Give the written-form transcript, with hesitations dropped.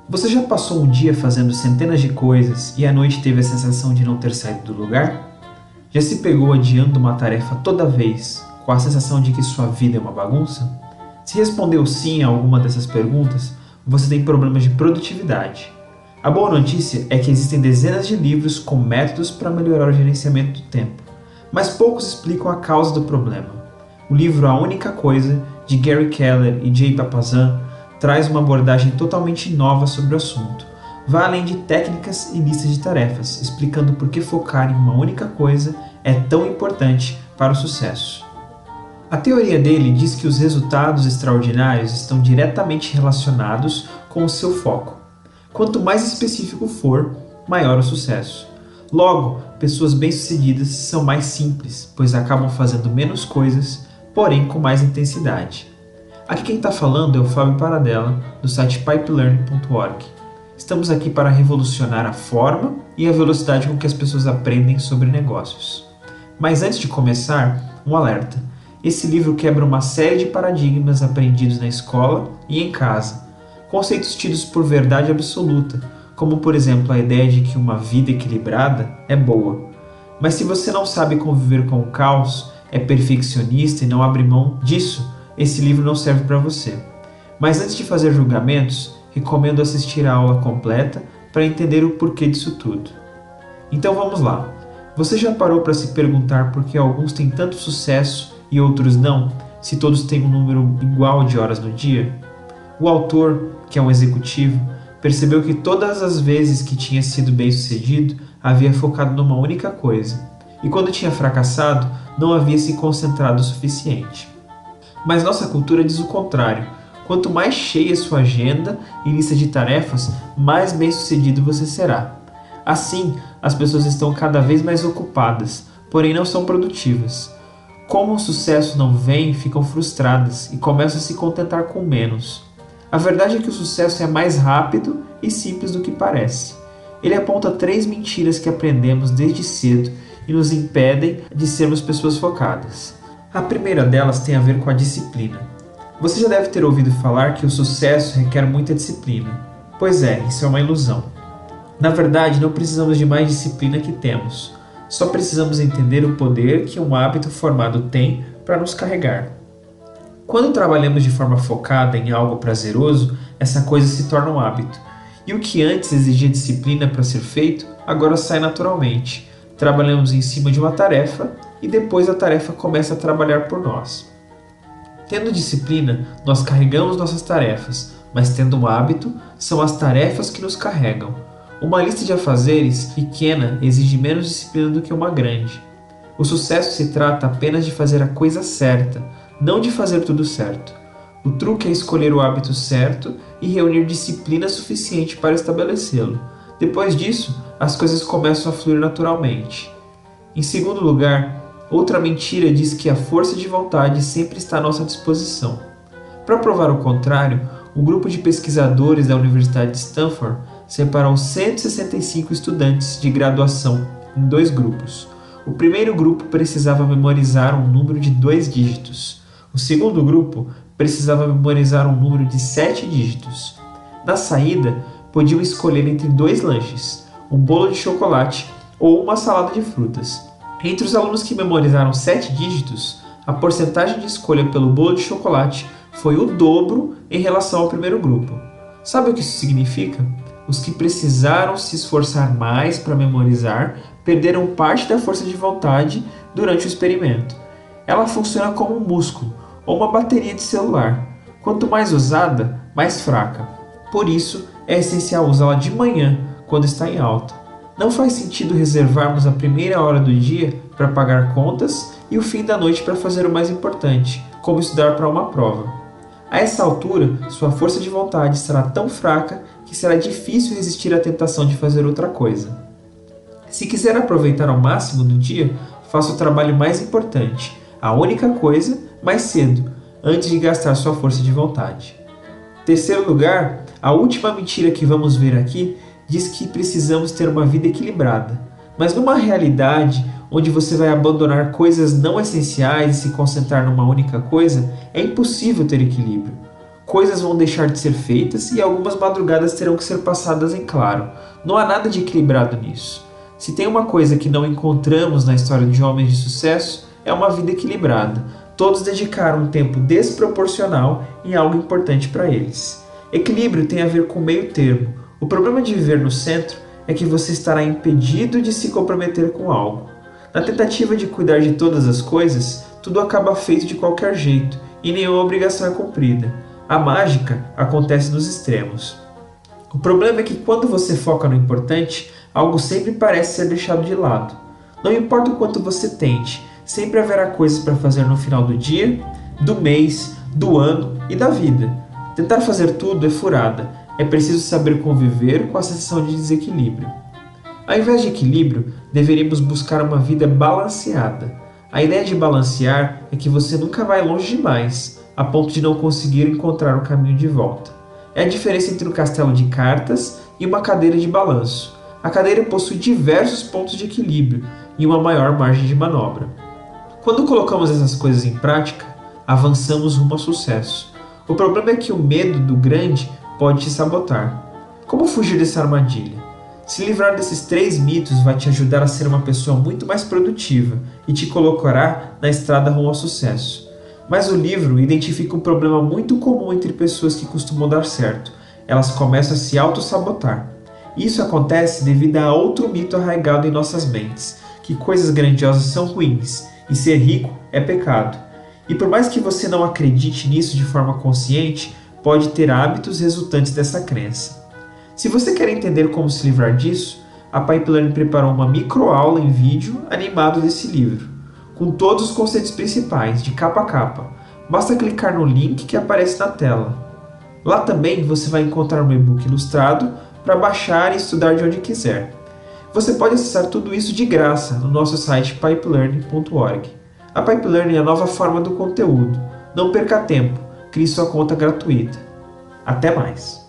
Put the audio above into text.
Você já passou um dia fazendo centenas de coisas e à noite teve a sensação de não ter saído do lugar? Já se pegou adiando uma tarefa toda vez, com a sensação de que sua vida é uma bagunça? Se respondeu sim a alguma dessas perguntas, você tem problemas de produtividade. A boa notícia é que existem dezenas de livros com métodos para melhorar o gerenciamento do tempo, mas poucos explicam a causa do problema. O livro A Única Coisa, de Gary Keller e Jay Papasan, traz uma abordagem totalmente nova sobre o assunto. Vai além de técnicas e listas de tarefas, explicando por que focar em uma única coisa é tão importante para o sucesso. A teoria dele diz que os resultados extraordinários estão diretamente relacionados com o seu foco. Quanto mais específico for, maior o sucesso. Logo, pessoas bem-sucedidas são mais simples, pois acabam fazendo menos coisas, porém com mais intensidade. Aqui quem está falando é o Fábio Paradella, do site pipelearning.org. Estamos aqui para revolucionar a forma e a velocidade com que as pessoas aprendem sobre negócios. Mas antes de começar, um alerta. Esse livro quebra uma série de paradigmas aprendidos na escola e em casa. Conceitos tidos por verdade absoluta, como por exemplo a ideia de que uma vida equilibrada é boa. Mas se você não sabe conviver com o caos, é perfeccionista e não abre mão disso, esse livro não serve para você. Mas antes de fazer julgamentos, recomendo assistir a aula completa para entender o porquê disso tudo. Então vamos lá. Você já parou para se perguntar por que alguns têm tanto sucesso e outros não, se todos têm um número igual de horas no dia? O autor, que é um executivo, percebeu que todas as vezes que tinha sido bem-sucedido, havia focado numa única coisa, e quando tinha fracassado, não havia se concentrado o suficiente. Mas nossa cultura diz o contrário. Quanto mais cheia sua agenda e lista de tarefas, mais bem-sucedido você será. Assim, as pessoas estão cada vez mais ocupadas, porém não são produtivas. Como o sucesso não vem, ficam frustradas e começam a se contentar com menos. A verdade é que o sucesso é mais rápido e simples do que parece. Ele aponta 3 mentiras que aprendemos desde cedo e nos impedem de sermos pessoas focadas. A primeira delas tem a ver com a disciplina. Você já deve ter ouvido falar que o sucesso requer muita disciplina. Pois é, isso é uma ilusão. Na verdade, não precisamos de mais disciplina que temos. Só precisamos entender o poder que um hábito formado tem para nos carregar. Quando trabalhamos de forma focada em algo prazeroso, essa coisa se torna um hábito. E o que antes exigia disciplina para ser feito, agora sai naturalmente. Trabalhamos em cima de uma tarefa e depois a tarefa começa a trabalhar por nós. Tendo disciplina, nós carregamos nossas tarefas, mas tendo um hábito, são as tarefas que nos carregam. Uma lista de afazeres pequena exige menos disciplina do que uma grande. O sucesso se trata apenas de fazer a coisa certa, não de fazer tudo certo. O truque é escolher o hábito certo e reunir disciplina suficiente para estabelecê-lo. Depois disso, as coisas começam a fluir naturalmente. Em segundo lugar, outra mentira diz que a força de vontade sempre está à nossa disposição. Para provar o contrário, um grupo de pesquisadores da Universidade de Stanford separou 165 estudantes de graduação em 2 grupos. O primeiro grupo precisava memorizar um número de 2 dígitos. O segundo grupo precisava memorizar um número de 7 dígitos. Na saída, podiam escolher entre 2 lanches, um bolo de chocolate ou uma salada de frutas. Entre os alunos que memorizaram 7 dígitos, a porcentagem de escolha pelo bolo de chocolate foi o dobro em relação ao primeiro grupo. Sabe o que isso significa? Os que precisaram se esforçar mais para memorizar perderam parte da força de vontade durante o experimento. Ela funciona como um músculo ou uma bateria de celular. Quanto mais usada, mais fraca. Por isso, é essencial usá-la de manhã, quando está em alta. Não faz sentido reservarmos a primeira hora do dia para pagar contas e o fim da noite para fazer o mais importante, como estudar para uma prova. A essa altura, sua força de vontade estará tão fraca que será difícil resistir à tentação de fazer outra coisa. Se quiser aproveitar ao máximo do dia, faça o trabalho mais importante, a única coisa, mais cedo, antes de gastar sua força de vontade. Terceiro lugar, a última mentira que vamos ver aqui diz que precisamos ter uma vida equilibrada. Mas numa realidade onde você vai abandonar coisas não essenciais e se concentrar numa única coisa, é impossível ter equilíbrio. Coisas vão deixar de ser feitas e algumas madrugadas terão que ser passadas em claro. Não há nada de equilibrado nisso. Se tem uma coisa que não encontramos na história de homens de sucesso, é uma vida equilibrada. Todos dedicaram um tempo desproporcional em algo importante para eles. Equilíbrio tem a ver com meio termo. O problema de viver no centro é que você estará impedido de se comprometer com algo. Na tentativa de cuidar de todas as coisas, tudo acaba feito de qualquer jeito e nenhuma obrigação é cumprida. A mágica acontece nos extremos. O problema é que quando você foca no importante, algo sempre parece ser deixado de lado. Não importa o quanto você tente, sempre haverá coisas para fazer no final do dia, do mês, do ano e da vida. Tentar fazer tudo é furada. É preciso saber conviver com a sensação de desequilíbrio. Ao invés de equilíbrio, deveríamos buscar uma vida balanceada. A ideia de balancear é que você nunca vai longe demais, a ponto de não conseguir encontrar o caminho de volta. É a diferença entre um castelo de cartas e uma cadeira de balanço. A cadeira possui diversos pontos de equilíbrio e uma maior margem de manobra. Quando colocamos essas coisas em prática, avançamos rumo ao sucesso. O problema é que o medo do grande pode te sabotar. Como fugir dessa armadilha? Se livrar desses 3 mitos vai te ajudar a ser uma pessoa muito mais produtiva e te colocará na estrada rumo ao sucesso. Mas o livro identifica um problema muito comum entre pessoas que costumam dar certo. Elas começam a se auto-sabotar. Isso acontece devido a outro mito arraigado em nossas mentes, que coisas grandiosas são ruins e ser rico é pecado. E por mais que você não acredite nisso de forma consciente, pode ter hábitos resultantes dessa crença. Se você quer entender como se livrar disso, a Pipeline preparou uma microaula em vídeo animado desse livro, com todos os conceitos principais, de capa a capa. Basta clicar no link que aparece na tela. Lá também você vai encontrar um e-book ilustrado para baixar e estudar de onde quiser. Você pode acessar tudo isso de graça no nosso site pipelearning.org. A Pipelearning é a nova forma do conteúdo. Não perca tempo, crie sua conta gratuita. Até mais!